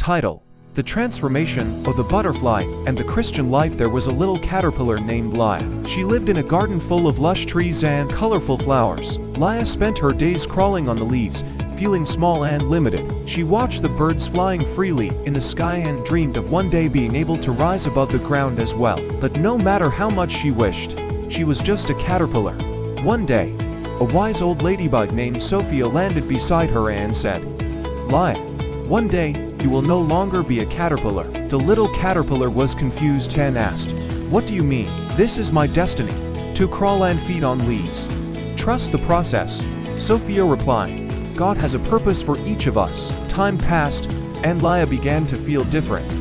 Title: The Transformation of the Butterfly and the Christian Life. There was a little caterpillar named Leah. She lived in a garden full of lush trees and colorful flowers. Leah spent her days crawling on the leaves, feeling small and limited. She watched the birds flying freely in the sky and dreamed of one day being able to rise above the ground as well. But no matter how much she wished, she was just a caterpillar. One day, a wise old ladybug named Sophia landed beside her and said, "Leah, one day, you will no longer be a caterpillar." The little caterpillar was confused and asked, "What do you mean?" "This is my destiny, to crawl and feed on leaves." "Trust the process," Sophia replied. "God has a purpose for each of us." Time passed, and Leah began to feel different.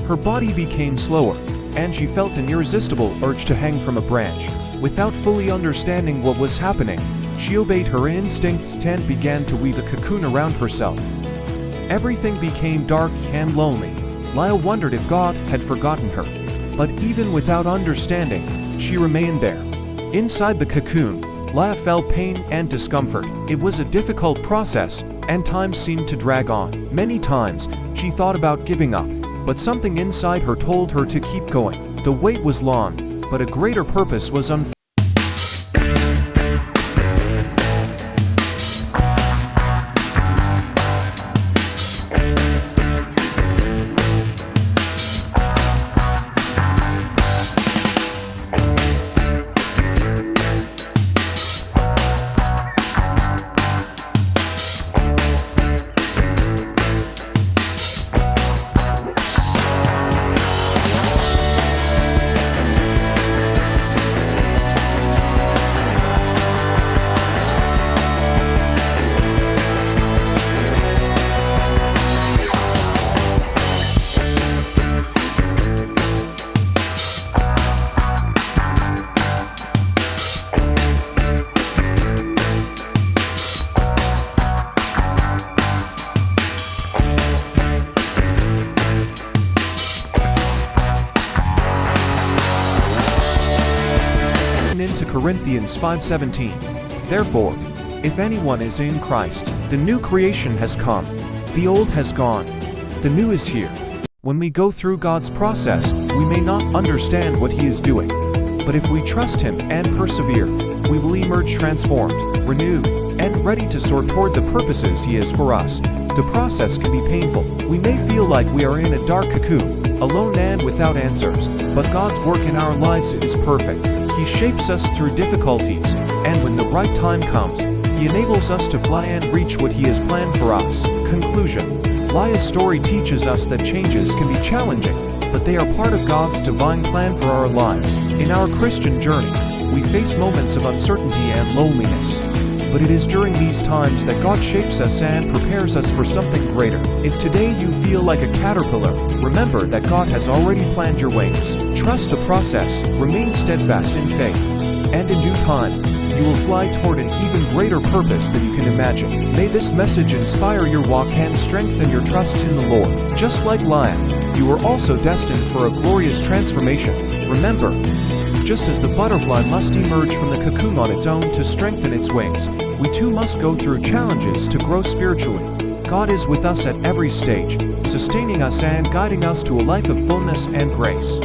Her body became slower, and she felt an irresistible urge to hang from a branch. Without fully understanding what was happening, she obeyed her instinct and began to weave a cocoon around herself. Everything became dark and lonely. Leah wondered if God had forgotten her. But even without understanding, she remained there. Inside the cocoon, Leah felt pain and discomfort. It was a difficult process, and time seemed to drag on. Many times, she thought about giving up, but something inside her told her to keep going. The wait was long, but a greater purpose was unfolding. Into Corinthians 5:17. Therefore, if anyone is in Christ, the new creation has come. The old has gone. The new is here. When we go through God's process, we may not understand what He is doing. But if we trust Him and persevere, we will emerge transformed, renewed, and ready to soar toward the purposes He has for us. The process can be painful. We may feel like we are in a dark cocoon, alone and without answers, but God's work in our lives is perfect. He shapes us through difficulties, and when the right time comes, He enables us to fly and reach what He has planned for us. Conclusion: Leah's story teaches us that changes can be challenging, but they are part of God's divine plan for our lives. In our Christian journey, we face moments of uncertainty and loneliness. But it is during these times that God shapes us and prepares us for something greater. If today you feel like a caterpillar, remember that God has already planned your wings. Trust the process, remain steadfast in faith, and in due time, you will fly toward an even greater purpose than you can imagine. May this message inspire your walk and strengthen your trust in the Lord. Just like Leah, you are also destined for a glorious transformation. Remember, just as the butterfly must emerge from the cocoon on its own to strengthen its wings, we too must go through challenges to grow spiritually. God is with us at every stage, sustaining us and guiding us to a life of fullness and grace.